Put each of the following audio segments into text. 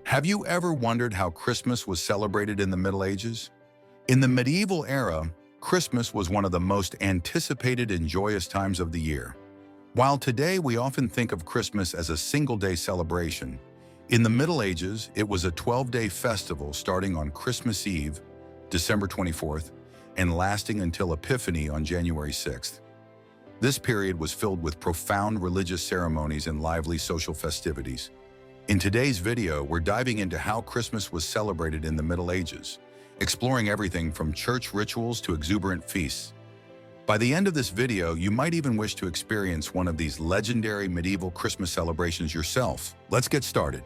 Have you ever wondered how Christmas was celebrated in the Middle Ages? In the medieval era, Christmas was one of the most anticipated and joyous times of the year. While today we often think of Christmas as a single-day celebration, in the Middle Ages it was a 12-day festival starting on Christmas Eve, December 24th, and lasting until Epiphany on January 6th. This period was filled with profound religious ceremonies and lively social festivities. In today's video, we're diving into how Christmas was celebrated in the Middle Ages, exploring everything from church rituals to exuberant feasts. By the end of this video, you might even wish to experience one of these legendary medieval Christmas celebrations yourself. Let's get started.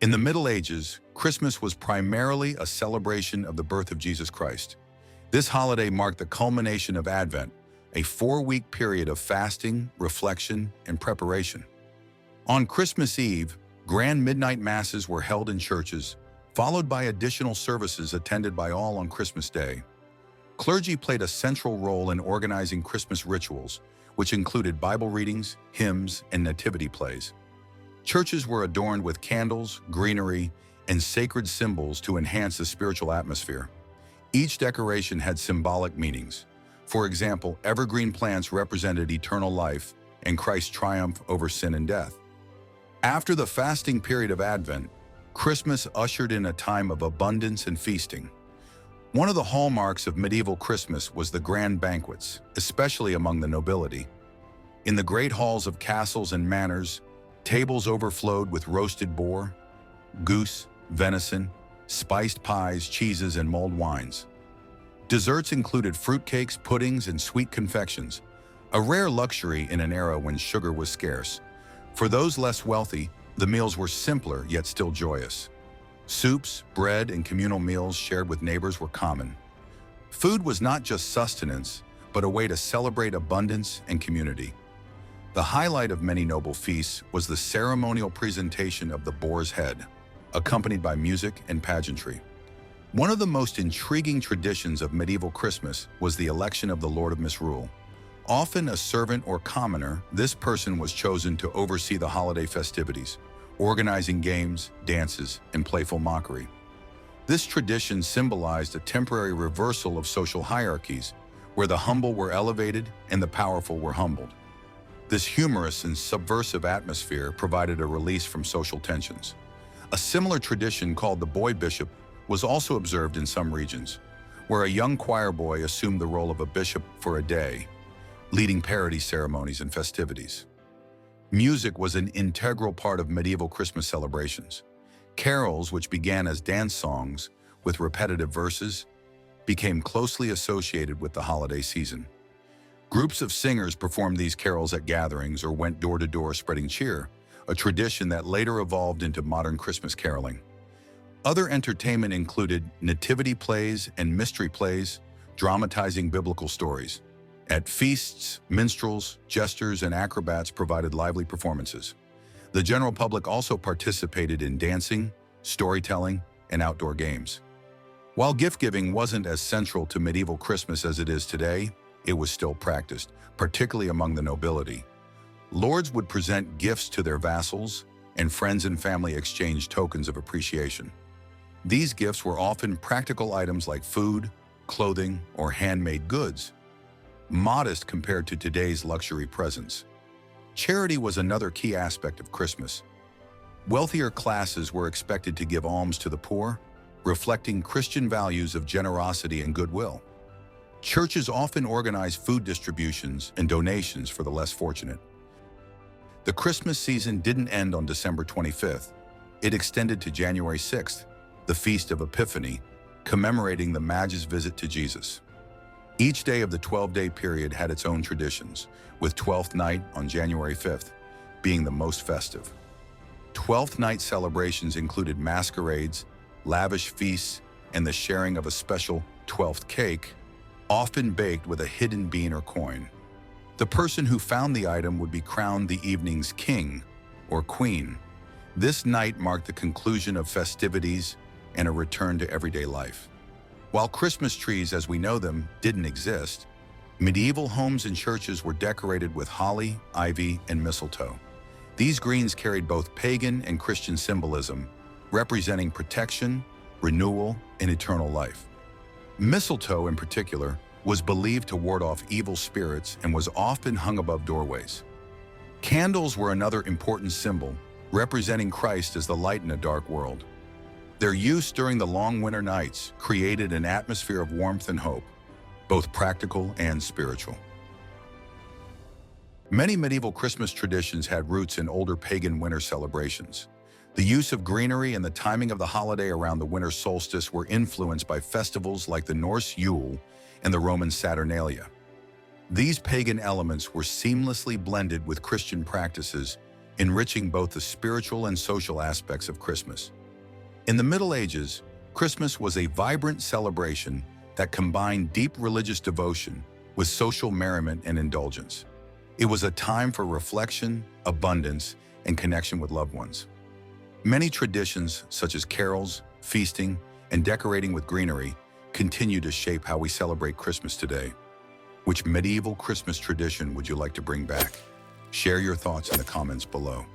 In the Middle Ages, Christmas was primarily a celebration of the birth of Jesus Christ. This holiday marked the culmination of Advent, a 4-week period of fasting, reflection, and preparation. On Christmas Eve, grand midnight masses were held in churches, followed by additional services attended by all on Christmas Day. Clergy played a central role in organizing Christmas rituals, which included Bible readings, hymns, and nativity plays. Churches were adorned with candles, greenery, and sacred symbols to enhance the spiritual atmosphere. Each decoration had symbolic meanings. For example, evergreen plants represented eternal life and Christ's triumph over sin and death. After the fasting period of Advent, Christmas ushered in a time of abundance and feasting. One of the hallmarks of medieval Christmas was the grand banquets, especially among the nobility. In the great halls of castles and manors, tables overflowed with roasted boar, goose, venison, spiced pies, cheeses, and mulled wines. Desserts included fruitcakes, puddings, and sweet confections, a rare luxury in an era when sugar was scarce. For those less wealthy, the meals were simpler yet still joyous. Soups, bread, and communal meals shared with neighbors were common. Food was not just sustenance, but a way to celebrate abundance and community. The highlight of many noble feasts was the ceremonial presentation of the boar's head, accompanied by music and pageantry. One of the most intriguing traditions of medieval Christmas was the election of the Lord of Misrule. Often a servant or commoner, this person was chosen to oversee the holiday festivities, organizing games, dances, and playful mockery. This tradition symbolized a temporary reversal of social hierarchies, where the humble were elevated and the powerful were humbled. This humorous and subversive atmosphere provided a release from social tensions. A similar tradition called the boy bishop was also observed in some regions, where a young choir boy assumed the role of a bishop for a day, leading parody ceremonies and festivities. Music was an integral part of medieval Christmas celebrations. Carols, which began as dance songs with repetitive verses, became closely associated with the holiday season. Groups of singers performed these carols at gatherings or went door to door spreading cheer, a tradition that later evolved into modern Christmas caroling. Other entertainment included nativity plays and mystery plays, dramatizing biblical stories. At feasts, minstrels, jesters, and acrobats provided lively performances. The general public also participated in dancing, storytelling, and outdoor games. While gift-giving wasn't as central to medieval Christmas as it is today, it was still practiced, particularly among the nobility. Lords would present gifts to their vassals, and friends and family exchanged tokens of appreciation. These gifts were often practical items like food, clothing, or handmade goods, modest compared to today's luxury presents. Charity was another key aspect of Christmas. Wealthier classes were expected to give alms to the poor, reflecting Christian values of generosity and goodwill. Churches often organized food distributions and donations for the less fortunate. The Christmas season didn't end on December 25th. It extended to January 6th, the Feast of Epiphany, commemorating the Magi's visit to Jesus. Each day of the 12-day period had its own traditions, with Twelfth Night on January 5th being the most festive. Twelfth Night celebrations included masquerades, lavish feasts, and the sharing of a special 12th cake, often baked with a hidden bean or coin. The person who found the item would be crowned the evening's king or queen. This night marked the conclusion of festivities and a return to everyday life. While Christmas trees as we know them didn't exist, medieval homes and churches were decorated with holly, ivy, and mistletoe. These greens carried both pagan and Christian symbolism, representing protection, renewal, and eternal life. Mistletoe, in particular, was believed to ward off evil spirits and was often hung above doorways. Candles were another important symbol, representing Christ as the light in a dark world. Their use during the long winter nights created an atmosphere of warmth and hope, both practical and spiritual. Many medieval Christmas traditions had roots in older pagan winter celebrations. The use of greenery and the timing of the holiday around the winter solstice were influenced by festivals like the Norse Yule and the Roman Saturnalia. These pagan elements were seamlessly blended with Christian practices, enriching both the spiritual and social aspects of Christmas. In the Middle Ages, Christmas was a vibrant celebration that combined deep religious devotion with social merriment and indulgence. It was a time for reflection, abundance, and connection with loved ones. Many traditions, such as carols, feasting, and decorating with greenery, continue to shape how we celebrate Christmas today. Which medieval Christmas tradition would you like to bring back? Share your thoughts in the comments below.